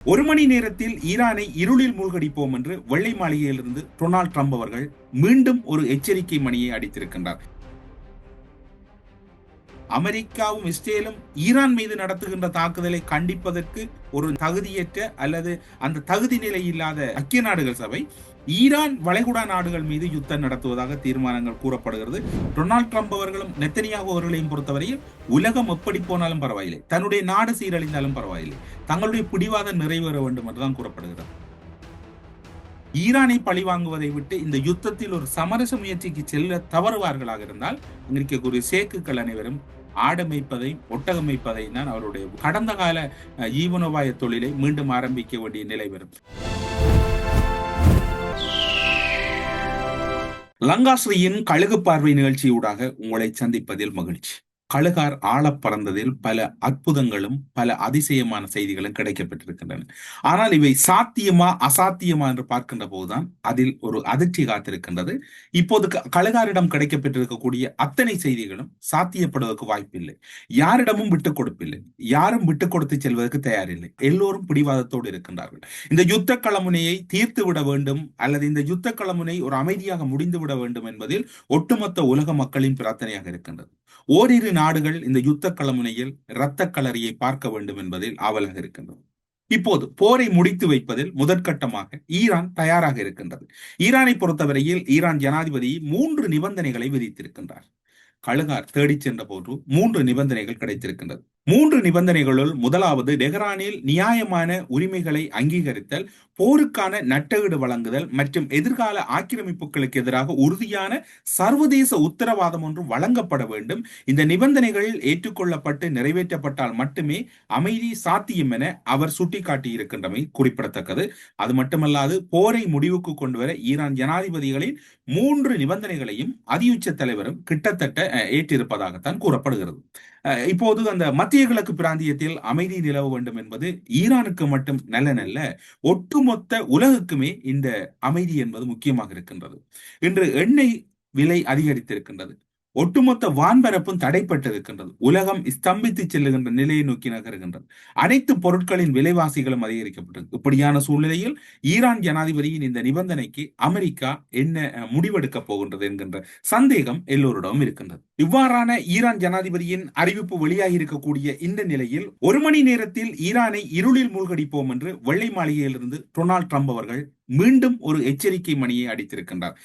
ஒரு மணி நேரத்தில் ஈரானை இருளில் மூழ்கடிப்போம் என்று வெள்ளை மாளிகையிலிருந்து டொனால்ட் ட்ரம்ப் அவர்கள் மீண்டும் ஒரு எச்சரிக்கை மணியை அடித்திருக்கின்றார். அமெரிக்காவும் இஸ்ரேலும் ஈரான் மீது நடத்துகின்ற தாக்குதலை கண்டிப்பதற்கு ஒரு தகுதியற்ற அல்லது அந்த தகுதி நிலை இல்லாத ஐக்கிய நாடுகள் சபை ஈரான் வளைகுடா நாடுகள் மீது யுத்தம் நடத்துவதாக தீர்மானங்கள் கூறப்படுகிறது. டொனால்ட் ட்ரம்ப் அவர்களும் நெத்தனியாகு அவர்களையும் பொறுத்தவரையில் உலகம் எப்படி போனாலும் பரவாயில்லை, தன்னுடைய நாடு சீரழிந்தாலும் பரவாயில்லை, தங்களுடைய பிடிவாதம் நிறைவேற வேண்டும் என்றுதான் கூறப்படுகிறது. ஈரானை பழிவாங்குவதை விட்டு இந்த யுத்தத்தில் ஒரு சமரச முயற்சிக்கு செல்ல தவறுவார்களாக இருந்தால் இருக்கக்கூடிய சேக்குகள் அனைவரும் ஆடமைப்பதை ஒட்டகமைப்பதை தான் அவருடைய கடந்த கால ஜீவனோபாய தொழிலை மீண்டும் ஆரம்பிக்க வேண்டிய நிலை வரும். லங்காஸ்ரீயின் கழுகு பார்வை நிகழ்ச்சியூடாக உங்களை சந்திப்பதில் மகிழ்ச்சி. கழுகார் ஆழப் பறந்ததில் பல அற்புதங்களும் பல அதிசயமான செய்திகளும் கிடைக்கப்பட்டிருக்கின்றன. ஆனால் இவை சாத்தியமா அசாத்தியமா என்று பார்க்கின்ற போதுதான் அதில் ஒரு அதிர்ச்சி காத்திருக்கின்றது. இப்போது கழுகாரிடம் கிடைக்கப்பட்டிருக்கக்கூடிய அத்தனை செய்திகளும் சாத்தியப்படுவதற்கு வாய்ப்பில்லை. யாரிடமும் விட்டுக் கொடுப்பில்லை, யாரும் விட்டுக் கொடுத்து செல்வதற்கு தயாரில்லை. எல்லோரும் பிடிவாதத்தோடு இருக்கின்றார்கள். இந்த யுத்த களமுனையை தீர்த்து விட வேண்டும் அல்லது இந்த யுத்த களமுனை ஒரு அமைதியாக முடிந்துவிட வேண்டும் என்பதில் ஒட்டுமொத்த உலக மக்களின் பிரார்த்தனையாக இருக்கின்றது. ஓரிரு நாடுகள் இந்த யுத்த களமுனையில் இரத்த களரியை பார்க்க வேண்டும் என்பதில் ஆவலாக இருக்கின்றது. இப்போது போரை முடித்து வைப்பதில் முதற்கட்டமாக ஈரான் தயாராக இருக்கின்றது. ஈரானை பொறுத்தவரையில் ஈரான் ஜனாதிபதி 3 நிபந்தனைகளை விதித்திருக்கின்றார். கழுகார் தேடிச் சென்ற போது 3 நிபந்தனைகள் கிடைத்திருக்கின்றது. 3 நிபந்தனைகளுள் முதலாவது டெஹ்ரானில் நியாயமான உரிமைகளை அங்கீகரித்தல், போருக்கான நட்டஈடு வழங்குதல் மற்றும் எதிர்கால ஆக்கிரமிப்புகளுக்கு எதிராக உறுதியான சர்வதேச உத்தரவாதம் ஒன்று வழங்கப்பட வேண்டும். இந்த நிபந்தனைகள் ஏற்றுக்கொள்ளப்பட்டு நிறைவேற்றப்பட்டால் மட்டுமே அமைதி சாத்தியம் என அவர் சுட்டிக்காட்டியிருக்கின்றமை குறிப்பிடத்தக்கது. அது மட்டுமல்லாது போரை முடிவுக்கு கொண்டுவர ஈரான் ஜனாதிபதிகளின் 3 நிபந்தனைகளையும் அதியுச்ச தலைவரும் கிட்டத்தட்ட ஏற்றிருப்பதாகத்தான் கூறப்படுகிறது. இப்போது அந்த மத்திய கிழக்கு பிராந்தியத்தில் அமைதி நிலவ வேண்டும் என்பது ஈரானுக்கு மட்டும் நல்ல ஒட்டுமொத்த உலகுக்குமே இந்த அமைதி என்பது முக்கியமாக இருக்கின்றது. இன்று எண்ணெய் விலை அதிகரித்திருக்கின்றது. ஒட்டுமொத்த வான்பரப்பும் தடைப்பட்டிருக்கின்றது. உலகம் ஸ்தம்பித்து செல்லுகின்ற நிலையை நோக்கி நகருகின்றது. அனைத்து பொருட்களின் விலைவாசிகளும் அதிகரிக்கப்பட்டது. இப்படியான சூழ்நிலையில் ஈரான் ஜனாதிபதியின் இந்த நிபந்தனைக்கு அமெரிக்கா என்ன முடிவெடுக்க போகின்றது என்கின்ற சந்தேகம் எல்லோரிடமும் இருக்கின்றது. இவ்வாறான ஈரான் ஜனாதிபதியின் அறிவிப்பு வெளியாகி இருக்கக்கூடிய இந்த நிலையில் 1 மணி நேரத்தில் ஈரானை இருளில் மூழ்கடிப்போம் என்று வெள்ளை மாளிகையிலிருந்து டொனால்ட் ட்ரம்ப் அவர்கள் மீண்டும் ஒரு எச்சரிக்கை மணியை அடித்திருக்கின்றார்.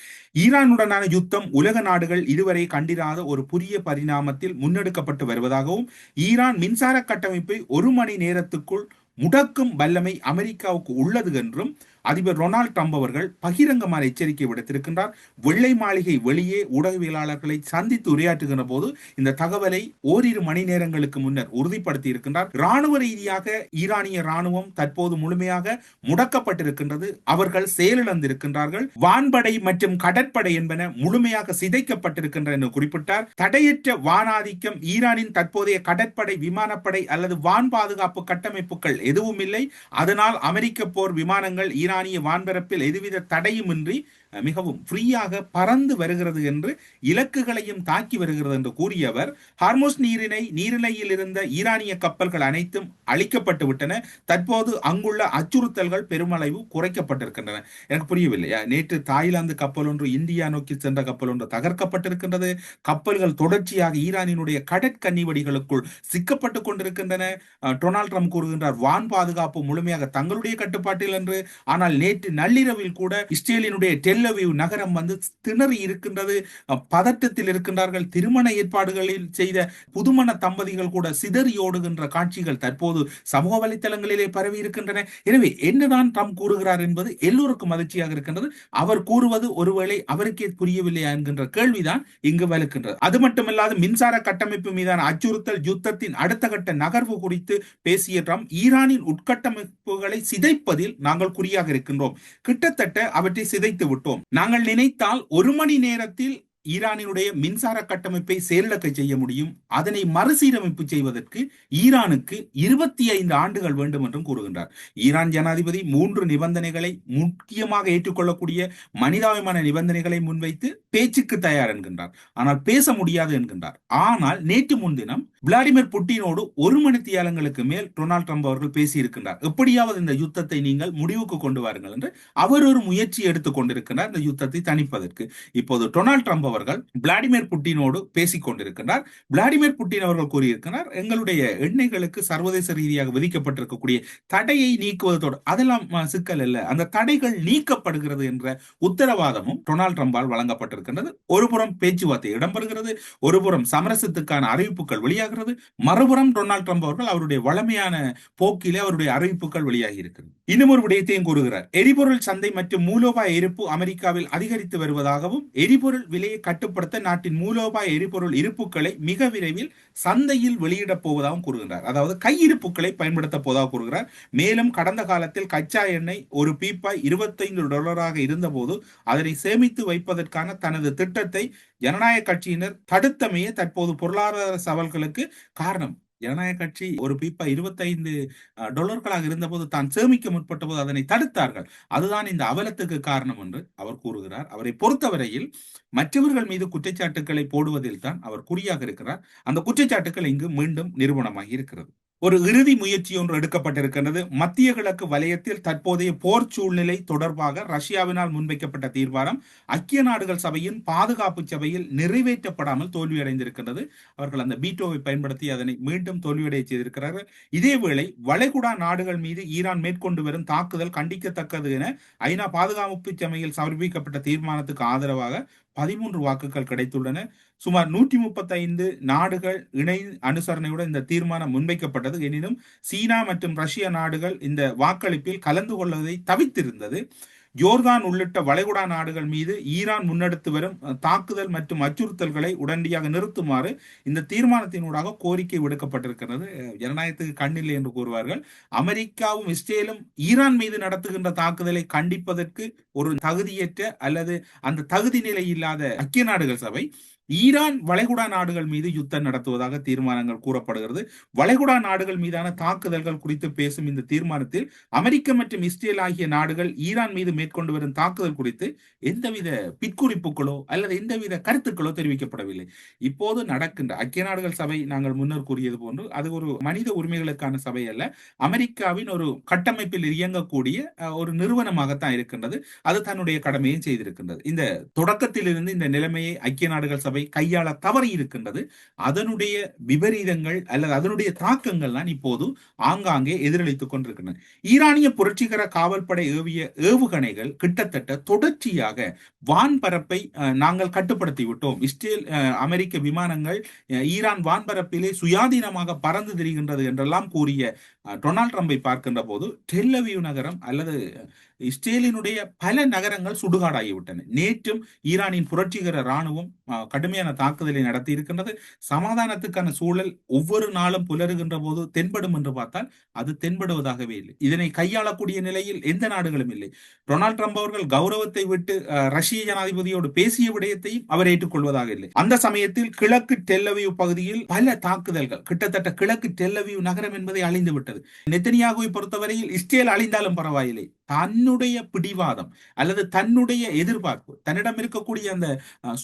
ஈரானுடனான யுத்தம் உலக நாடுகள் இதுவரை கண்டிராத ஒரு புதிய பரிணாமத்தில் முன்னெடுக்கப்பட்டு வருவதாகவும் ஈரான் மின்சார கட்டமைப்பை 1 மணி நேரத்துக்குள் முடக்கும் வல்லமை அமெரிக்காவுக்கு உள்ளது என்றும் அதிபர் டொனால்ட் ட்ரம்ப் அவர்கள் பகிரங்கமான எச்சரிக்கை விடுத்திருக்கின்றார். வெள்ளை மாளிகை வெளியே ஊடகவியலாளர்களை சந்தித்து உரையாற்றுகின்ற போது இந்த தகவலை ஓரிரு மணி நேரங்களுக்கு முன்னர் உறுதிப்படுத்தி இருக்கின்றார். ராணுவ ரீதியாக ஈரானிய ராணுவம் தற்போது முழுமையாக முடக்கப்பட்டிருக்கின்றது. அவர்கள் செயலிழந்திருக்கின்றார்கள். வான்படை மற்றும் கடற்படை என்பன முழுமையாக சிதைக்கப்பட்டிருக்கின்றன என்று குறிப்பிட்டார். தடையற்ற வானாதிக்கம் ஈரானின் தற்போதைய கடற்படை, விமானப்படை அல்லது வான் பாதுகாப்பு கட்டமைப்புகள் எதுவும் இல்லை. அதனால் அமெரிக்க போர் விமானங்கள் ஈரானிய வான்பரப்பில் எதுவித தடையுமின்றி மிகவும் ஃப்ரீயாக பறந்து வருகிறது என்று இலக்குகளையும் தாக்கி வருகிறது என்று கூறிய அவர், ஹார்மோஸ் நீரிணையில் இருந்த ஈரானிய கப்பல்கள் அனைத்தும் அழிக்கப்பட்டு விட்டன. தற்போது அங்குள்ள அச்சுறுத்தல்கள் பெருமளவு குறைக்கப்பட்டிருக்கின்றன. எனக்கு புரியவில்லை. நேற்று தாய்லாந்து கப்பல் ஒன்று இந்தியா நோக்கி சென்ற கப்பல் ஒன்று தகர்க்கப்பட்டிருக்கின்றது. கப்பல்கள் தொடர்ச்சியாக ஈரானினுடைய கடற்கன்னிவடிகளுக்குள் சிக்கப்பட்டுக் கொண்டிருக்கின்றன. டொனால்ட் ட்ரம்ப் கூறுகின்றார் வான் பாதுகாப்பு முழுமையாக தங்களுடைய கட்டுப்பாட்டில் என்று. ஆனால் நேற்று நள்ளிரவில் கூட இஸ்ரேலினுடைய டெல்லவிவ் நகரம் வந்து திணறி இருக்கின்றது, பதட்டத்தில் இருக்கின்றார்கள். திருமண ஏற்பாடுகளில் செய்த புதுமண தம்பதிகள் கூட சிதறி ஓடுகின்ற காட்சிகள் தற்போது சமூக வலைத்தளங்களிலே பரவி இருக்கின்றன. எனவே என்னதான் ட்ரம்ப் கூறுகிறார் என்பது எல்லோருக்கும் அதிர்ச்சியாக இருக்கின்றது. அவர் கூறுவது ஒருவேளை அவருக்கே புரியவில்லையா என்கின்ற கேள்விதான் இங்கு வலுக்கின்றது. அது மட்டுமல்லாது மின்சார கட்டமைப்பு மீதான அச்சுறுத்தல், யுத்தத்தின் அடுத்த கட்ட நகர்வு குறித்து பேசிய ட்ரம்ப் ஈரானின் உட்கட்டமைப்புகளை சிதைப்பதில் நாங்கள் குறியாக இருக்கின்றோம், கிட்டத்தட்ட அவற்றை சிதைத்து விட்டோம். நாங்கள் நினைத்தால் 1 மணி நேரத்தில் ஈரானினுடைய மின்சார கட்டமைப்பை செயலிழக்க செய்ய முடியும். அதனை மறுசீரமைப்பு செய்வதற்கு ஈரானுக்கு 25 ஆண்டுகள் வேண்டும் என்றும் கூறுகின்றார். ஈரான் ஜனாதிபதி 3 நிபந்தனைகளை முக்கியமாக ஏற்றுக்கொள்ளக்கூடிய மனிதாபிமான நிபந்தனைகளை முன்வைத்து பேச்சுக்கு தயார் என்கின்றார். ஆனால் பேச முடியாது என்கின்றார். ஆனால் நேற்று முன்தினம் விளாடிமிர் புட்டினோடு 1 மணித்தியாலங்களுக்கு மேல் டொனால்ட் ட்ரம்ப் அவர்கள் பேசியிருக்கின்றார். எப்படியாவது இந்த யுத்தத்தை நீங்கள் முடிவுக்கு கொண்டு வாருங்கள் என்று அவர் ஒரு முயற்சி எடுத்துக் கொண்டிருக்கிறார் இந்த யுத்தத்தை தணிப்பதற்கு. இப்போது டொனால்ட் ட்ரம்ப் அவர்கள் விளாடிமிர் புட்டினோடு பேசிக் கொண்டிருக்கிறார். விளாடிமிர் புட்டின் அவர்கள் கூறியிருக்கிறார், எங்களுடைய எண்ணெய்களுக்கு சர்வதேச ரீதியாக விதிக்கப்பட்டிருக்கக்கூடிய தடையை நீக்குவதோடு அதெல்லாம் சிக்கல் அல்ல, அந்த தடைகள் நீக்கப்படுகிறது என்ற உத்தரவாதமும் டொனால்ட் ட்ரம்பால் வழங்கப்பட்டிருக்கின்றது. ஒருபுறம் பேச்சுவார்த்தை இடம்பெறுகிறது, ஒருபுறம் சமரசத்துக்கான அறிவிப்புகள் வெளியாகிறது, மறுபுறம் டொனால்ட் ட்ரம்ப் அவர்கள் அவருடைய வளமையான போக்கிலே அவருடைய அறிவிப்புகள் வெளியாகி இருக்கிறது. இன்னும் ஒரு விடயத்தையும் கூறுகிறார், எரிபொருள் சந்தை மற்றும் மூலோபாய இருப்பு அமெரிக்காவில் அதிகரித்து வருவதாகவும் எரிபொருள் விலையை கட்டுப்படுத்த நாட்டின் மூலோபாய எரிபொருள் இருப்புகளை மிக விரைவில் சந்தையில் வெளியிடப் போவதாகவும் கூறுகிறார். அதாவது கையிருப்புகளை பயன்படுத்த போவதாக கூறுகிறார். மேலும் கடந்த காலத்தில் கச்சா எண்ணெய் ஒரு பீப்பாய் $25 இருந்தபோது அதனை சேமித்து வைப்பதற்கான தனது திட்டத்தை ஜனநாயக கட்சியினர் தடுத்தமையே தற்போது பொருளாதார சவால்களுக்கு காரணம். ஜனநாயக கட்சி ஒரு பீப்பா $25 இருந்தபோது தான் சேமிக்க முற்பட்ட போது அதனை தடுத்தார்கள். அதுதான் இந்த அவலத்துக்கு காரணம் என்று அவர் கூறுகிறார். அவரை பொறுத்தவரையில் மற்றவர்கள் மீது குற்றச்சாட்டுக்களை போடுவதில் தான் அவர் குறியாக இருக்கிறார். அந்த குற்றச்சாட்டுக்கள் இங்கு மீண்டும் நிரூபணமாகி இருக்கிறது. ஒரு இறுதி முயற்சி ஒன்று எடுக்கப்பட்டிருக்கின்றது. மத்திய கிழக்கு வலயத்தில் தற்போதைய போர் சூழ்நிலை தொடர்பாக ரஷ்யாவினால் முன்வைக்கப்பட்ட தீர்மானம் ஐக்கிய நாடுகள் சபையின் பாதுகாப்பு சபையில் நிறைவேற்றப்படாமல் தோல்வியடைந்திருக்கின்றது. அவர்கள் அந்த பீட்டோவை பயன்படுத்தி அதனை மீண்டும் தோல்வியடைய செய்திருக்கிறார்கள். இதேவேளை வளைகுடா நாடுகள் மீது ஈரான் மேற்கொண்டு வரும் தாக்குதல் கண்டிக்கத்தக்கது என ஐநா பாதுகாப்பு சபையில் சமர்ப்பிக்கப்பட்ட தீர்மானத்துக்கு ஆதரவாக 13 வாக்குகள் கிடைத்துள்ளன. சுமார் 135 நாடுகள் இணை அனுசரணையுடன் இந்த தீர்மானம் முன்வைக்கப்பட்டது. எனினும் சீனா மற்றும் ரஷ்ய நாடுகள் இந்த வாக்களிப்பில் கலந்து கொள்வதை தவிர்த்திருந்தது. ஜோர்தான் உள்ளிட்ட வளைகுடா நாடுகள் மீது ஈரான் முன்னெடுத்து வரும் தாக்குதல் மற்றும் அச்சுறுத்தல்களை உடனடியாக நிறுத்துமாறு இந்த தீர்மானத்தினூடாக கோரிக்கை விடுக்கப்பட்டிருக்கிறது. ஜனநாயகத்துக்கு கண்ணில்லை என்று கூறுவார்கள். அமெரிக்காவும் இஸ்ரேலும் ஈரான் மீது நடத்துகின்ற தாக்குதலை கண்டிப்பதற்கு ஒரு தகுதியற்ற அல்லது அந்த தகுதி நிலை இல்லாத ஐக்கிய நாடுகள் சபை ஈரான் வளைகுடா நாடுகள் மீது யுத்தம் நடத்துவதாக தீர்மானங்கள் கூறப்படுகிறது. வளைகுடா நாடுகள் மீதான தாக்குதல்கள் குறித்து பேசும் இந்த தீர்மானத்தில் அமெரிக்கா மற்றும் இஸ்ரேல் ஆகிய நாடுகள் ஈரான் மீது மேற்கொண்டு வரும் தாக்குதல் குறித்து எந்தவித பிற்குறிப்புகளோ அல்லது எந்தவித கருத்துக்களோ தெரிவிக்கப்படவில்லை. இப்போது நடக்கின்ற ஐக்கிய நாடுகள் சபை நாங்கள் முன்னர் கூறியது போன்று அது ஒரு மனித உரிமைகளுக்கான சபை அல்ல, அமெரிக்காவின் ஒரு கட்டமைப்பில் இயங்கக்கூடிய ஒரு நிறுவனமாகத்தான் இருக்கின்றது. அது தன்னுடைய கடமையை செய்திருக்கின்றது. இந்த தொடக்கத்திலிருந்து இந்த நிலைமையை ஐக்கிய நாடுகள் சபை கையாள தவறி இருக்கின்றது. அதனுடைய விபரீதங்கள் அல்லது அதனுடைய தாக்கங்கள் தான் இப்போது ஆங்காங்கே எதிரொலித்துக் கொண்டிருக்கின்றன. ஈரானிய புரட்சிகர காவல்படை ஏவிய ஏவுகணைகள் கிட்டத்தட்ட தொடர்ச்சியாக வான்பரப்பை நாங்கள் கட்டுப்படுத்தி விட்டோம், இஸ்ரேல் அமெரிக்க விமானங்கள் ஈரான் வான்பரப்பிலே சுயாதீனமாக பறந்து திரிகின்றது என்றெல்லாம் கூறிய டொனால்ட் ட்ரம்பை பார்க்கின்ற போது டெல் அவீவ் நகரம் அல்லது இஸ்ரேலினுடைய பல நகரங்கள் சுடுகாடாகிவிட்டன. நேற்றும் ஈரானின் புரட்சிகர இராணுவம் கடுமையான தாக்குதலை நடத்தி இருக்கின்றது. சமாதானத்துக்கான சூழல் ஒவ்வொரு நாளும் புலருகின்ற போது தென்படும் என்று பார்த்தால் அது தென்படுவதாகவே இல்லை. இதனை கையாளக்கூடிய நிலையில் எந்த நாடுகளும் இல்லை. டொனால்ட் ட்ரம்ப் அவர்கள் கௌரவத்தை விட்டு ரஷ்ய ஜனாதிபதியோடு பேசிய விடயத்தையும் அவர் ஏற்றுக்கொள்வதாக இல்லை. அந்த சமயத்தில் கிழக்கு டெல் அவீவ் பகுதியில் பல தாக்குதல்கள், கிட்டத்தட்ட கிழக்கு டெல் அவீவ் நகரம் என்பதை அழிந்து விட்டது. நெத்தனியாகுவை பொறுத்தவரையில் இஸ்ரேல் அழிந்தாலும் பரவாயில்லை, தன்னுடைய பிடிவாதம் அல்லது தன்னுடைய எதிர்பார்ப்பு, தன்னிடம் இருக்கக்கூடிய அந்த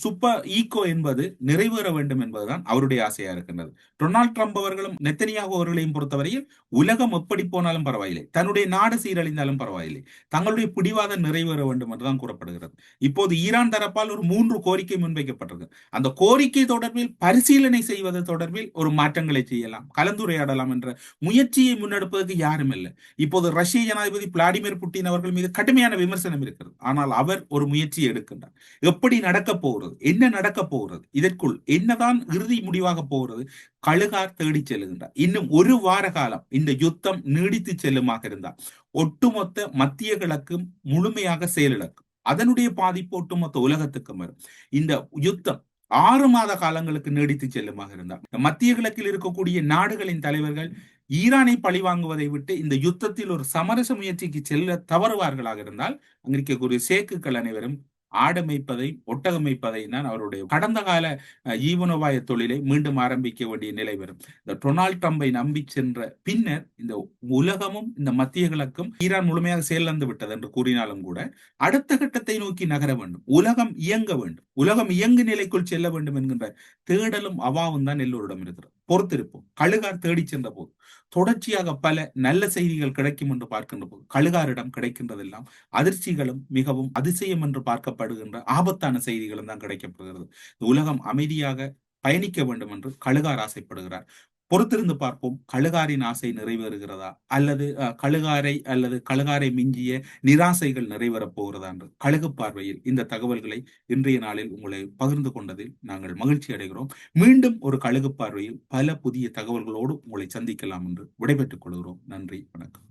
சூப்பர் ஈகோ என்பது நிறைவேற வேண்டும் என்பதுதான் அவருடைய ஆசையா இருக்கின்றது. டொனால்ட் ட்ரம்ப் அவர்களும் நெத்தனியாகு அவர்களையும் பொறுத்தவரையில் உலகம் எப்படி போனாலும் பரவாயில்லை, தன்னுடைய நாடு சீரழிந்தாலும் பரவாயில்லை, தங்களுடைய பிடிவாதம் நிறைவேற வேண்டும் என்றுதான் கூறப்படுகிறது. இப்போது ஈரான் தரப்பால் ஒரு 3 கோரிக்கை முன்வைக்கப்பட்டது. அந்த கோரிக்கை தொடர்பில் பரிசீலனை செய்வது தொடர்பில் ஒரு மாற்றங்களை செய்யலாம், கலந்துரையாடலாம் என்ற முயற்சியை முன்னெடுப்பதற்கு யாரும் இல்லை. இப்போது ரஷ்ய ஜனாதிபதி விளாடிமிர் புட்டின் அவர்கள் மீது கடுமையான விமர்சனம் இருக்கிறது. ஆனால் அவர் ஒரு முயற்சியை எடுக்கின்றார். எப்படி நடக்க போகிறது, என்ன நடக்க போகிறது, இதற்குள் என்னதான் இறுதி முடிவாக போகிறது, கழுகார் தேடி செல்லுகின்றார். இன்னும் 1 வார காலம் இந்த யுத்தம் நீடித்து செல்லுமாக இருந்தால் ஒட்டுமொத்த மத்திய கிழக்கும் முழுமையாக செயலிழக்கும். அதனுடைய பாதிப்பு ஒட்டுமொத்த உலகத்துக்கும் வரும். இந்த யுத்தம் 6 மாத காலங்களுக்கு நீடித்து செல்லுமாக இருந்தால் மத்திய கிழக்கில் இருக்கக்கூடிய நாடுகளின் தலைவர்கள் ஈரானை பழிவாங்குவதை விட்டு இந்த யுத்தத்தில் ஒரு சமரச முயற்சிக்கு செல்ல தவறுவார்களாக இருந்தால் அங்கிருக்கக்கூடிய சேக்குகள் அனைவரும் ஆடமைப்பதை ஒட்டகமைப்பதை தான் அவருடைய கடந்த கால ஜீவனோபாய தொழிலை மீண்டும் ஆரம்பிக்க வேண்டிய நிலை வரும். இந்த டொனால்ட் ட்ரம்பை நம்பி சென்ற பின்னர் இந்த உலகமும் இந்த மத்திய கிழக்கும் ஈரான் முழுமையாக செயலிழந்து விட்டது என்று கூறினாலும் கூட அடுத்த கட்டத்தை நோக்கி நகர வேண்டும், உலகம் இயங்க வேண்டும், உலகம் இயங்கு நிலைக்குள் செல்ல வேண்டும் என்கின்ற தேடலும் அவாவும் தான் எல்லோரிடம் இருக்கிறது. பொறுத்திருப்போம். கழுகார் தேடி சென்ற போது தொடர்ச்சியாக பல நல்ல செய்திகள் கிடைக்கும் என்று பார்க்கின்ற போது கழுகாரிடம் கிடைக்கின்றதெல்லாம் அதிர்ச்சிகளும் மிகவும் அதிசயம் என்று பார்க்கப்படுகின்ற ஆபத்தான செய்திகளும் தான் கிடைக்கப்படுகிறது. உலகம் அமைதியாக பயணிக்க வேண்டும் என்று கழுகார் ஆசைப்படுகிறார். பொறுத்திருந்து பார்ப்போம், கழுகாரின் ஆசை நிறைவேறுகிறதா அல்லது கழுகாரை அல்லது கழுகாரை மிஞ்சிய நிராசைகள் நிறைவேறப் போகிறதா என்று கழுகு பார்வையில் இந்த தகவல்களை இன்றைய நாளில் உங்களை பகிர்ந்து கொண்டதில் நாங்கள் மகிழ்ச்சி அடைகிறோம். மீண்டும் ஒரு கழுகு பார்வையில் பல புதிய தகவல்களோடு உங்களை சந்திக்கலாம் என்று விடைபெற்றுக் கொள்கிறோம். நன்றி, வணக்கம்.